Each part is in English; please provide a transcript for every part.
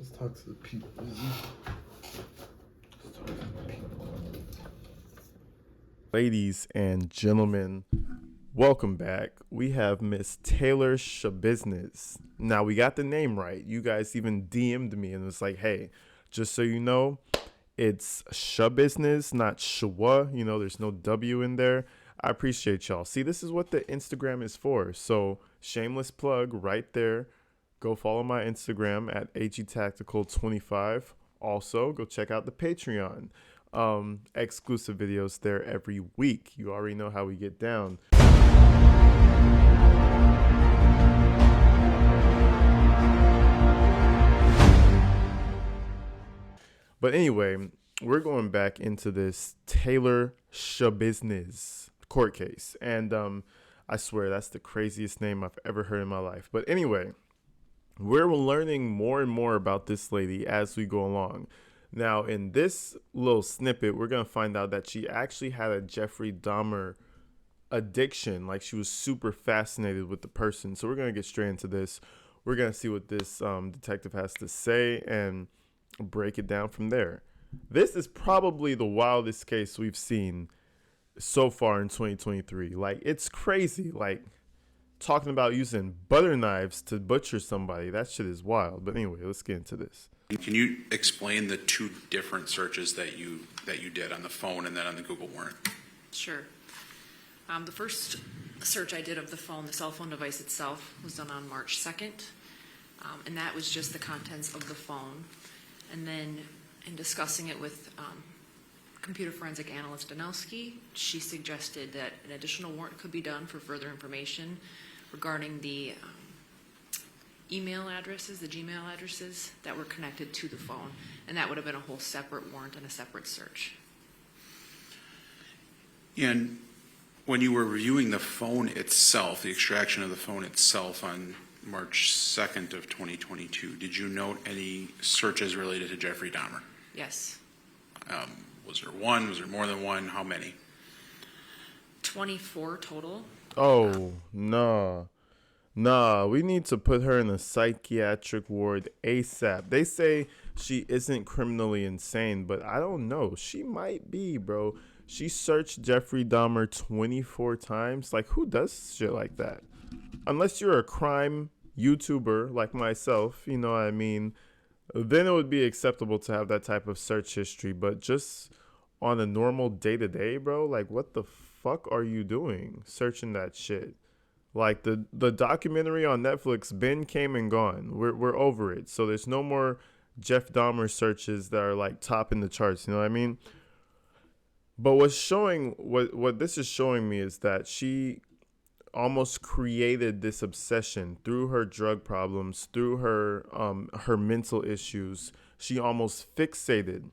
Let's talk to the people. Let's talk to the people. Ladies and gentlemen, welcome back. We have Miss Taylor Schabusiness. Now, we got the name right. You guys even DM'd me and was like, hey, just so you know, it's Schabusiness, not Shawa. You know, there's no W in there. I appreciate y'all. See, this is what the Instagram is for. So, shameless plug right there. Go follow my Instagram at HETactical25. Also, go check out the Patreon. Exclusive videos there every week. You already know how we get down. But anyway, we're going back into this Taylor Schabusiness court case. And I swear that's the craziest name I've ever heard in my life. But anyway, we're learning more and more about this lady as we go along. Now, in this little snippet, we're going to find out that she actually had a Jeffrey Dahmer addiction. Like, she was super fascinated with the person. So we're going to get straight into this. We're going to see what this detective has to say and break it down from there. This is probably the wildest case we've seen so far in 2023. Like, it's crazy. Like, talking about using butter knives to butcher somebody. That shit is wild. But anyway, let's get into this. Can you explain the two different searches that you did on the phone and then on the Google warrant? Sure. The first search I did of the phone, the cell phone device itself, was done on March 2nd. And that was just the contents of the phone. And then in discussing it with computer forensic analyst Danowski, she suggested that an additional warrant could be done for further information regarding the email addresses, the Gmail addresses that were connected to the phone. And that would have been a whole separate warrant and a separate search. And when you were reviewing the phone itself, the extraction of the phone itself on March 2nd of 2022, did you note any searches related to Jeffrey Dahmer? Yes. Was there one? Was there more than one? How many? 24 total. Oh, nah. Nah, we need to put her in a psychiatric ward ASAP. They say she isn't criminally insane, but I don't know. She might be, bro. She searched Jeffrey Dahmer 24 times. Like, who does shit like that? Unless you're a crime YouTuber like myself, you know what I mean? Then it would be acceptable to have that type of search history. But just on a normal day-to-day, bro, like, what the fuck are you doing searching that shit? Like, the documentary on Netflix, Ben came and gone. We're over it. So there's no more Jeff Dahmer searches that are like top in the charts. You know what I mean? But what this is showing me is that she almost created this obsession through her drug problems, through her mental issues. She almost fixated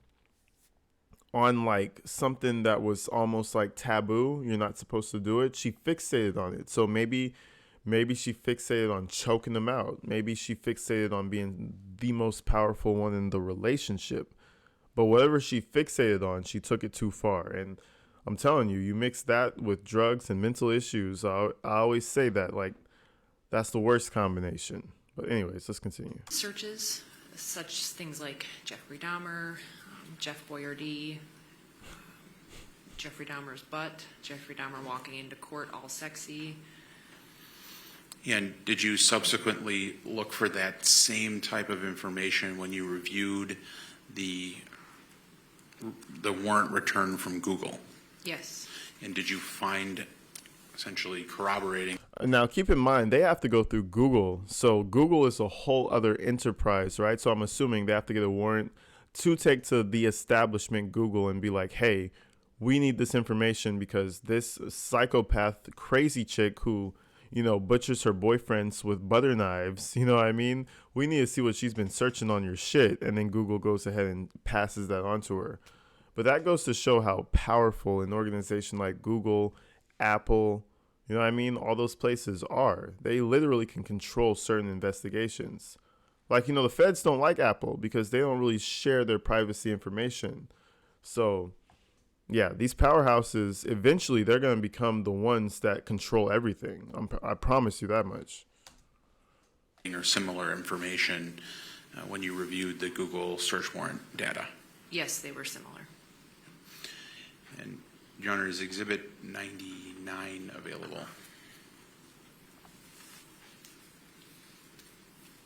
on like something that was almost like taboo. You're not supposed to do it. She fixated on it. So maybe she fixated on choking them out. Maybe she fixated on being the most powerful one in the relationship. But whatever she fixated on, she took it too far. And I'm telling you, you mix that with drugs and mental issues. I always say that, like, that's the worst combination. But anyways, let's continue. Searches, such things like Jeffrey Dahmer, Jeff Boyardee, Jeffrey Dahmer's butt, Jeffrey Dahmer walking into court all sexy. And did you subsequently look for that same type of information when you reviewed the warrant return from Google? Yes. And did you find essentially corroborating? Now, keep in mind, they have to go through Google. So Google is a whole other enterprise, right? So I'm assuming they have to get a warrant to take to the establishment Google and be like, hey, we need this information because this psychopath crazy chick who, you know, butchers her boyfriends with butter knives, you know what I mean? We need to see what she's been searching on your shit. And then Google goes ahead and passes that on to her. But that goes to show how powerful an organization like Google, Apple, you know what I mean? All those places are. They literally can control certain investigations. Like, you know, the feds don't like Apple because they don't really share their privacy information. So, yeah, these powerhouses, eventually they're going to become the ones that control everything. I promise you that much. Or similar information when you reviewed the Google search warrant data? Yes, they were similar. And Your Honor, is Exhibit 99 available?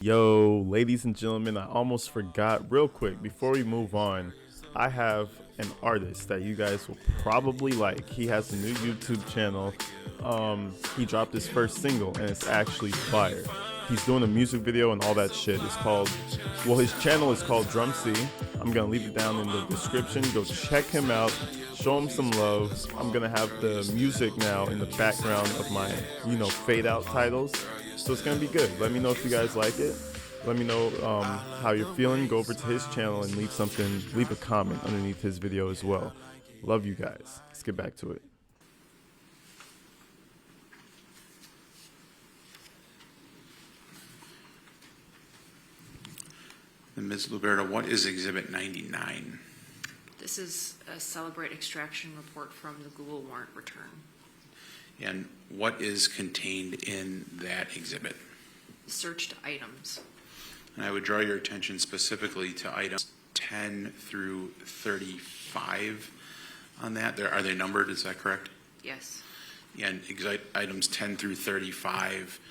Yo, ladies and gentlemen, I almost forgot. Real quick, before we move on, I have an artist that you guys will probably like. He has a new YouTube channel. He dropped his first single, and it's actually fire. He's doing a music video and all that shit. It's called, well, his channel is called Drum C. I'm gonna leave it down in the description. Go check him out. Show him some love. I'm gonna have the music now in the background of my, fade out titles. So it's gonna be good. Let me know if you guys like it. Let me know how you're feeling. Go over to his channel and leave a comment underneath his video as well. Love you guys. Let's get back to it. And Ms. Luberta, what is Exhibit 99? This is a Celebrate extraction report from the Google warrant return. And what is contained in that exhibit? Searched items. And I would draw your attention specifically to items 10 through 35 on that. Are they numbered? Is that correct? Yes. And items 10 through 35,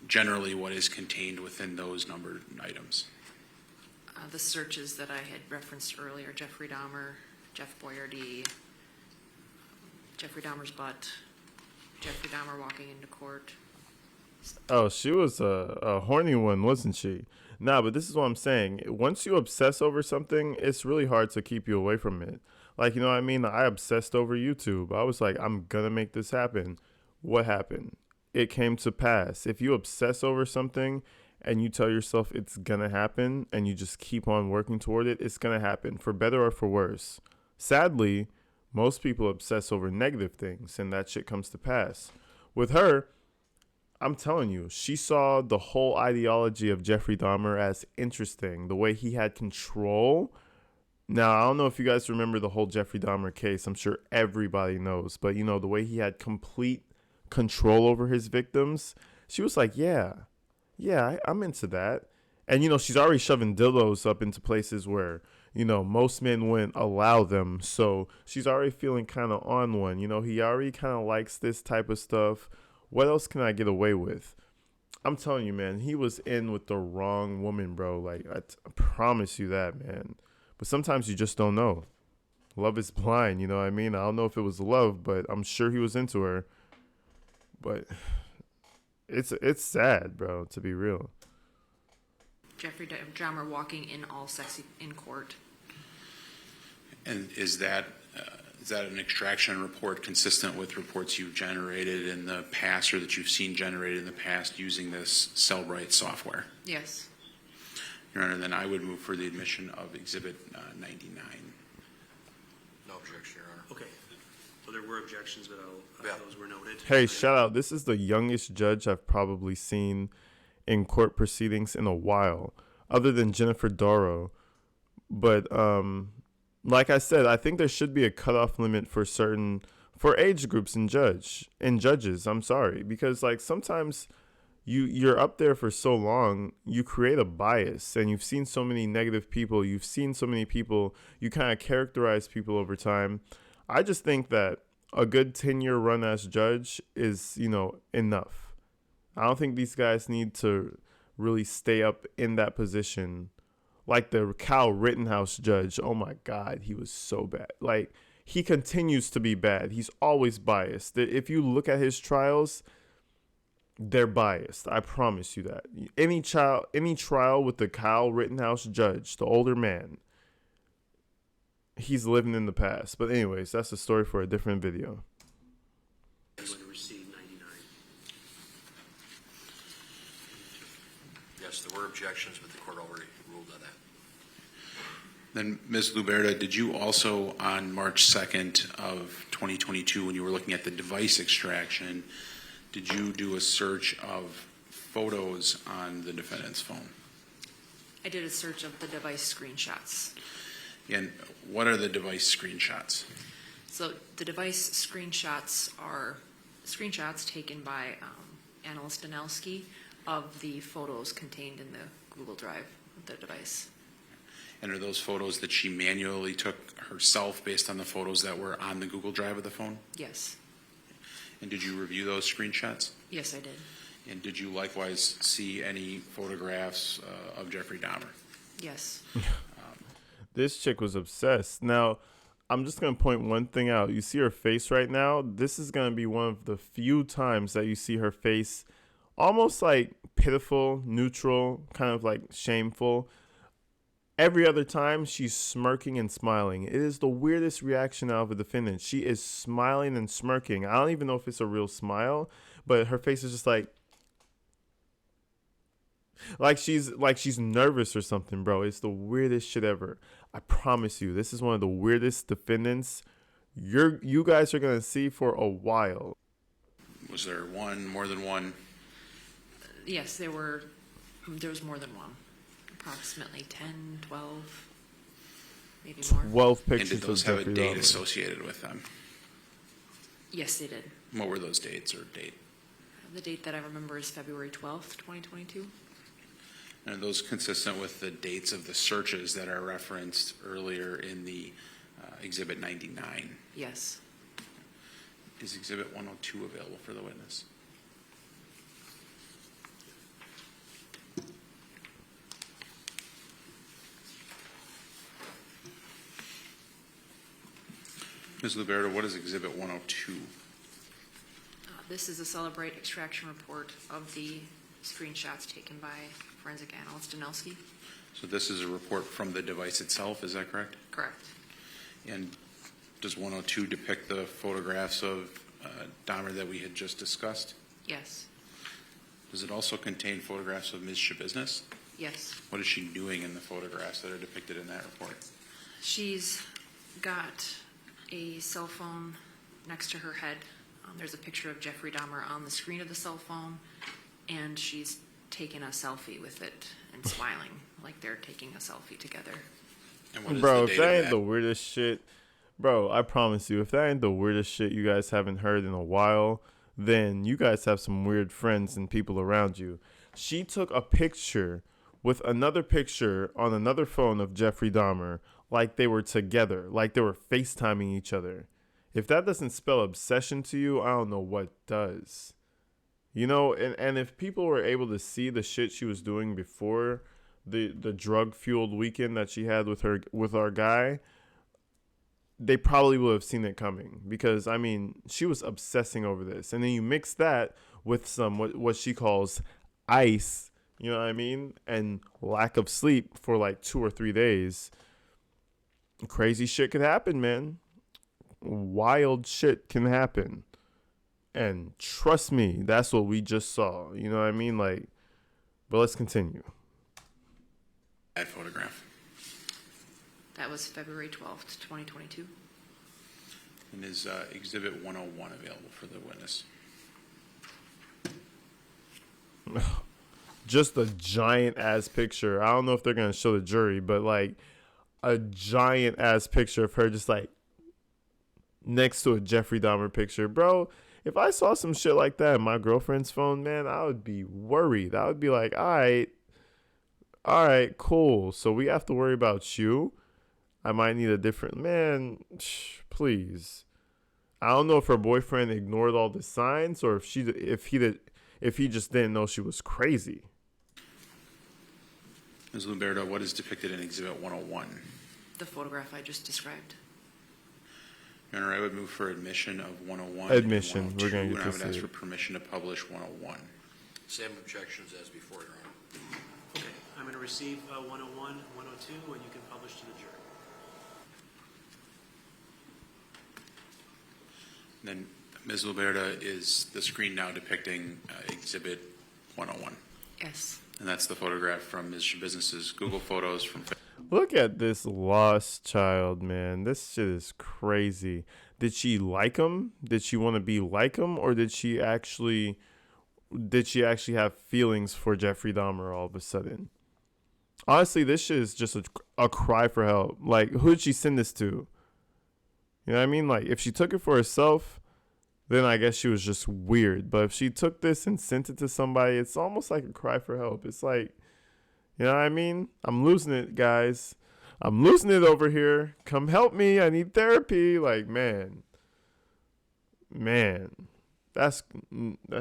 generally what is contained within those numbered items? The searches that I had referenced earlier, Jeffrey Dahmer, Jeff Boyardee, Jeffrey Dahmer's butt, Jeffrey Dahmer walking into court. Oh, she was a horny one, wasn't she? Nah, but this is what I'm saying. Once you obsess over something, it's really hard to keep you away from it. Like, you know what I mean? I obsessed over YouTube. I was like, I'm gonna make this happen. What happened? It came to pass. If you obsess over something and you tell yourself it's gonna happen and you just keep on working toward it, it's gonna happen, for better or for worse. Sadly, most people obsess over negative things and that shit comes to pass. With her, I'm telling you, she saw the whole ideology of Jeffrey Dahmer as interesting, the way he had control. Now, I don't know if you guys remember the whole Jeffrey Dahmer case. I'm sure everybody knows, but the way he had complete control over his victims, she was like, yeah, I'm into that. And, she's already shoving dildos up into places where, most men wouldn't allow them. So she's already feeling kind of on one. He already kind of likes this type of stuff. What else can I get away with? I'm telling you, man, he was in with the wrong woman, bro. Like, I promise you that, man. But sometimes you just don't know. Love is blind, you know what I mean? I don't know if it was love, but I'm sure he was into her. But it's sad, bro, to be real. Jeffrey Dahmer walking in all sexy in court. And is that an extraction report consistent with reports you've generated in the past or that you've seen generated in the past using this Cellbrite software? Yes. Your Honor, then I would move for the admission of Exhibit 99. No objection, Your Honor. Okay. So there were objections, but those were noted. Hey, shout out. This is the youngest judge I've probably seen in court proceedings in a while, other than Jennifer Doro. But like I said, I think there should be a cutoff limit for age groups in judges. I'm sorry, because like sometimes you're up there for so long, you create a bias, and you've seen so many negative people. You've seen so many people. You kind of characterize people over time. I just think that a good 10-year run as judge is, enough. I don't think these guys need to really stay up in that position. Like the Kyle Rittenhouse judge, oh my God, he was so bad. Like, he continues to be bad. He's always biased. If you look at his trials, they're biased. I promise you that. Any trial with the Kyle Rittenhouse judge, the older man, he's living in the past. But anyways, that's a story for a different video. Anyone to receive 99? Yes, there were objections, but the court already ruled on that. Then, Ms. Luberta, did you also, on March 2nd of 2022, when you were looking at the device extraction, did you do a search of photos on the defendant's phone? I did a search of the device screenshots. And what are the device screenshots? So the device screenshots are screenshots taken by Analyst Danelski of the photos contained in the Google Drive with the device. And are those photos that she manually took herself based on the photos that were on the Google Drive of the phone? Yes. And did you review those screenshots? Yes, I did. And did you likewise see any photographs of Jeffrey Dahmer? Yes. This chick was obsessed. Now, I'm just going to point one thing out. You see her face right now? This is going to be one of the few times that you see her face almost like pitiful, neutral, kind of like shameful. Every other time, she's smirking and smiling. It is the weirdest reaction out of a defendant. She is smiling and smirking. I don't even know if it's a real smile, but her face is just like she's nervous or something, bro. It's the weirdest shit ever. I promise you, this is one of the weirdest defendants you guys are gonna see for a while. Was there one, more than one? Yes, there was more than one. Approximately 10, 12, maybe more. 12 And pictures did those of have a Jeffrey date Dahmer. associated with them? Yes, they did. What were those dates or date? The date that I remember is February 12th, 2022. And are those consistent with the dates of the searches that are referenced earlier in the Exhibit 99? Yes. Is Exhibit 102 available for the witness? Ms. Luberto, what is Exhibit 102? This is a Celebrate extraction report of the screenshots taken by forensic analyst Danelski. So this is a report from the device itself, is that correct? Correct. And does 102 depict the photographs of Dahmer that we had just discussed? Yes. Does it also contain photographs of Ms. Schabusiness? Yes. What is she doing in the photographs that are depicted in that report? She's got a cell phone next to her head. There's a picture of Jeffrey Dahmer on the screen of the cell phone, and she's taking a selfie with it and smiling like they're taking a selfie together. And what is Bro, the if date that of ain't that? the weirdest shit, bro, I promise you, if that ain't the weirdest shit you guys haven't heard in a while, then you guys have some weird friends and people around you. She took a picture with another picture on another phone of Jeffrey Dahmer like they were together, like they were FaceTiming each other. If that doesn't spell obsession to you, I don't know what does. You know, and if people were able to see the shit she was doing before the drug-fueled weekend that she had with our guy, they probably would have seen it coming, because I mean, she was obsessing over this. And then you mix that with some what she calls ice, you know what I mean, and lack of sleep for like 2 or 3 days. Crazy shit could happen, man. Wild shit can happen. And trust me, that's what we just saw. You know what I mean? Like, but let's continue. That photograph. That was February 12th, 2022. And is Exhibit 101 available for the witness? Just a giant ass picture. I don't know if they're going to show the jury, but like a giant ass picture of her just like next to a Jeffrey Dahmer picture. Bro, if I saw some shit like that in my girlfriend's phone, man, I would be worried. I would be like, all right, cool. So we have to worry about you. I might need a different man. Please. I don't know if her boyfriend ignored all the signs or if he just didn't know she was crazy. Ms. Luberto, what is depicted in Exhibit 101? The photograph I just described. Your Honor, I would move for admission of 101. Admission. And We're gonna 102, get and I to would see ask it. for permission to publish 101. Same objections as before, Your Honor. Okay, I'm going to receive 101, 102, and you can publish to the jury. Then, Ms. Luberta, is the screen now depicting Exhibit 101? Yes. And that's the photograph from Ms. Schabusiness's Google Photos from Look at this lost child, man. This shit is crazy. Did she like him? Did she want to be like him? Or did she actually have feelings for Jeffrey Dahmer all of a sudden? Honestly, this shit is just a cry for help. Like, who did she send this to? You know what I mean? Like, if she took it for herself, then I guess she was just weird. But if she took this and sent it to somebody, it's almost like a cry for help. It's like, You know what I mean? I'm losing it, guys. I'm losing it over here. Come help me. I need therapy. Like, man, that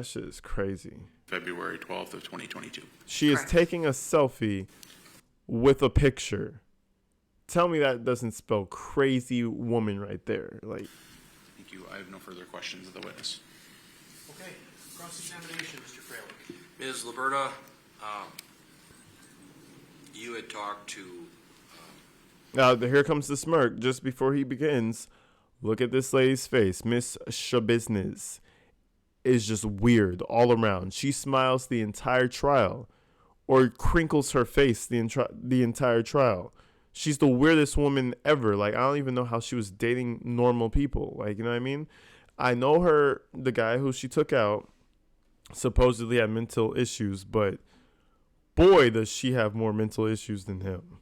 shit is crazy. February 12th of 2022. She is Correct. taking a selfie with a picture. Tell me that doesn't spell crazy woman right there. Like, Thank you. I have no further questions of the witness. Okay, cross-examination, Mr. Fraley. Ms. Liberta, you had talked to, now here comes the smirk. Just before he begins, look at this lady's face. Miss Schabusiness is just weird all around. She smiles the entire trial, or crinkles her face the entire trial. She's the weirdest woman ever. Like, I don't even know how she was dating normal people. Like, you know what I mean? I know her, the guy who she took out, supposedly had mental issues, but boy, does she have more mental issues than him.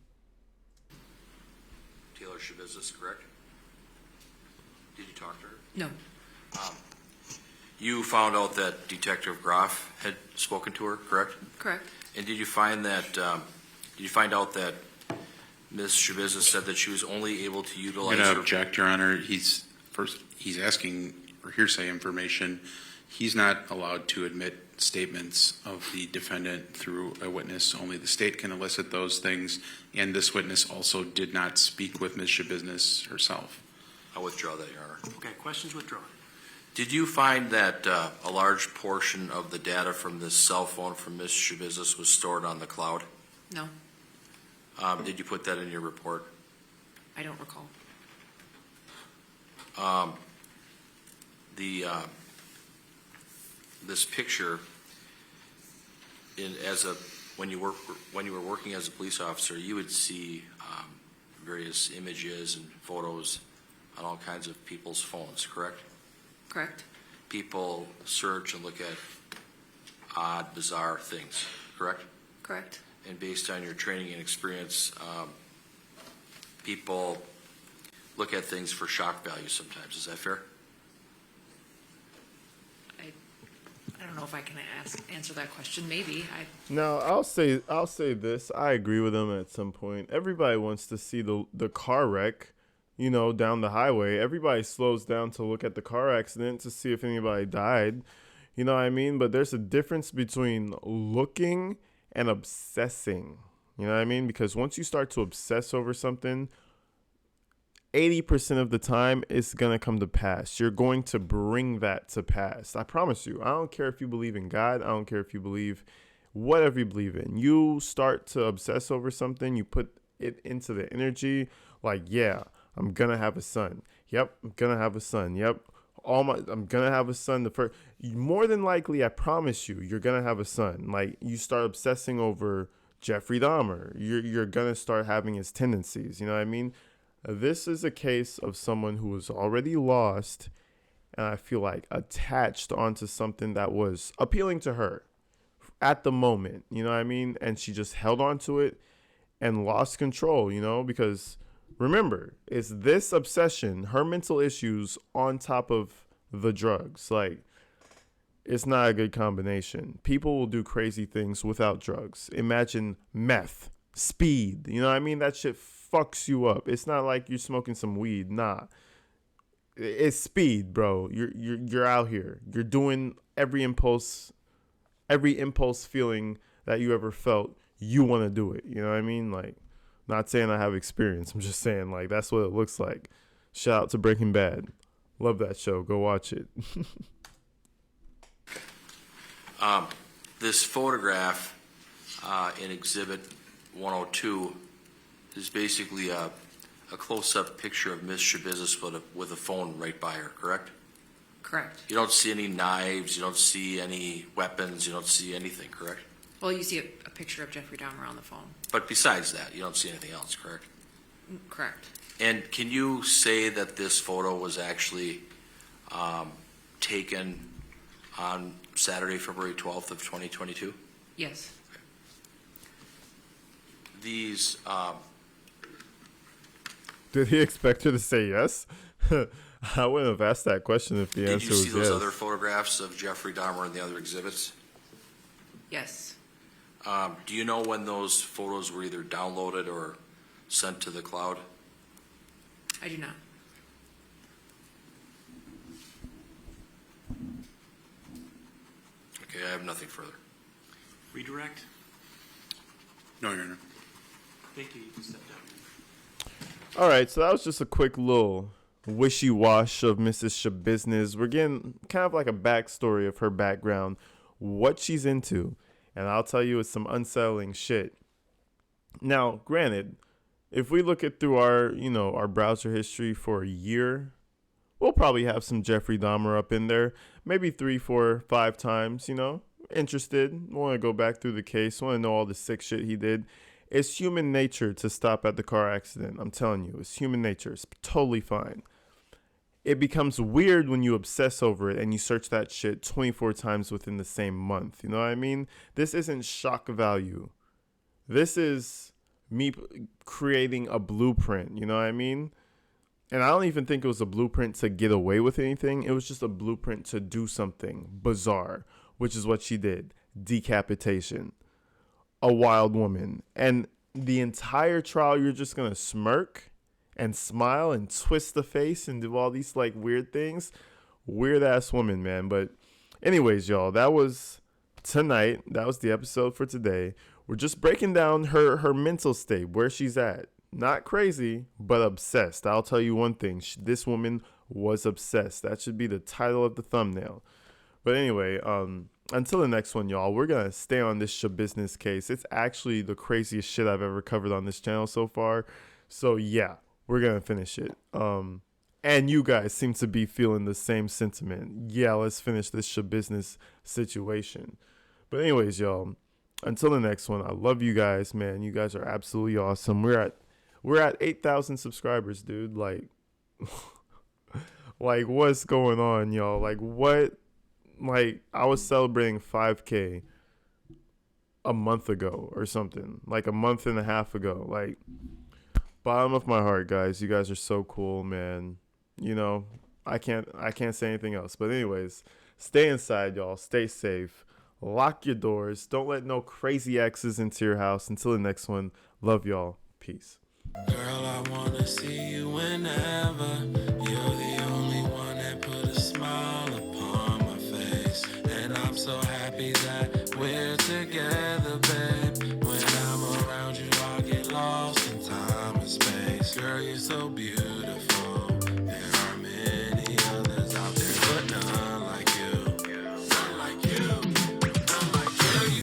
Taylor Schabusiness, correct? Did you talk to her? No, You found out that Detective Groff had spoken to her, correct? correct. And did you find out that Ms. Schabusiness said that she was only able to I'm utilize going to her? object, Your Honor. He's asking for hearsay information. He's not allowed to admit statements of the defendant through a witness. Only the state can elicit those things, and this witness also did not speak with Ms. Schabusiness herself. I'll withdraw that, Your Honor. Okay, questions withdrawn. Did you find that a large portion of the data from this cell phone from Ms. Schabusiness was stored on the cloud? No, Did you put that in your report? I don't recall. This picture when you were working as a police officer, you would see various images and photos on all kinds of people's phones, correct? Correct. People search and look at odd, bizarre things, correct? Correct. And based on your training and experience, people look at things for shock value sometimes. Is that fair? I don't know if I can answer that question. Maybe. Now, I'll say this. I agree with him at some point. Everybody wants to see the car wreck, you know, down the highway. Everybody slows down to look at the car accident to see if anybody died. You know what I mean? But there's a difference between looking and obsessing. You know what I mean? Because once you start to obsess over something, 80% of the time it's going to come to pass. You're going to bring that to pass. I promise you. I don't care if you believe in God. I don't care if you believe whatever you believe in. You start to obsess over something. You put it into the energy. Like, yeah, I'm going to have a son. Yep, I'm going to have a son. Yep. I'm going to have a son. More than likely, I promise you, you're going to have a son. Like, you start obsessing over Jeffrey Dahmer. You're going to start having his tendencies. You know what I mean? This is a case of someone who was already lost, and I feel like attached onto something that was appealing to her at the moment, you know what I mean? And she just held on to it and lost control, you know, because remember, it's this obsession, her mental issues on top of the drugs. Like, it's not a good combination. People will do crazy things without drugs. Imagine meth, speed, you know what I mean? That shit fucks you up. It's not like you're smoking some weed. Nah, it's speed, bro. You're out here. You're doing every impulse feeling that you ever felt. You want to do it. You know what I mean? Like, not saying I have experience. I'm just saying, like, that's what it looks like. Shout out to Breaking Bad. Love that show. Go watch it. This photograph in Exhibit 102 is basically a close-up picture of Ms. Schabusiness with a phone right by her, correct? Correct. You don't see any knives, you don't see any weapons, you don't see anything, correct? Well, you see a picture of Jeffrey Dahmer on the phone. But besides that, you don't see anything else, correct? Correct. And can you say that this photo was actually taken on Saturday, February 12th of 2022? Yes. These, Did he expect her to say yes? I wouldn't have asked that question if the did answer you was see those yes. other photographs of Jeffrey Dahmer and the other exhibits? Yes. Do you know when those photos were either downloaded or sent to the cloud? I do not. Okay, I have nothing further. Redirect? No, Your Honor. Thank you. You can step down. All right, so that was just a quick little wishy-wash of Mrs. Schabusiness. We're getting kind of like a backstory of her background, what she's into, and I'll tell you it's some unsettling shit. Now, granted, if we look at through our, our browser history for a year, we'll probably have some Jeffrey Dahmer up in there, maybe 3, 4, 5 times, interested, want to go back through the case, want to know all the sick shit he did. It's human nature to stop at the car accident. I'm telling you, it's human nature. It's totally fine. It becomes weird when you obsess over it and you search that shit 24 times within the same month. You know what I mean? This isn't shock value. This is me creating a blueprint. You know what I mean? And I don't even think it was a blueprint to get away with anything. It was just a blueprint to do something bizarre, which is what she did. Decapitation. A wild woman. And the entire trial, you're just going to smirk and smile and twist the face and do all these like weird things. Weird ass woman, man. But anyways, y'all, that was tonight. That was the episode for today. We're just breaking down her mental state, where she's at. Not crazy, but obsessed. I'll tell you one thing. This woman was obsessed. That should be the title of the thumbnail. But anyway, until the next one, y'all, we're going to stay on this Schabusiness case. It's actually the craziest shit I've ever covered on this channel so far. So, yeah, we're going to finish it. And you guys seem to be feeling the same sentiment. Yeah, let's finish this Schabusiness situation. But anyways, y'all, until the next one, I love you guys, man. You guys are absolutely awesome. We're at 8,000 subscribers, dude. Like what's going on, y'all? Like, what? Like, I was celebrating 5K a month ago or something. Like, a month and a half ago. Like, bottom of my heart, guys. You guys are so cool, man. I can't say anything else. But anyways, stay inside, y'all. Stay safe. Lock your doors. Don't let no crazy exes into your house. Until the next one, love y'all. Peace. Girl, I wanna see you whenever. You're the only one that put a smile upon my face. And I'm so happy that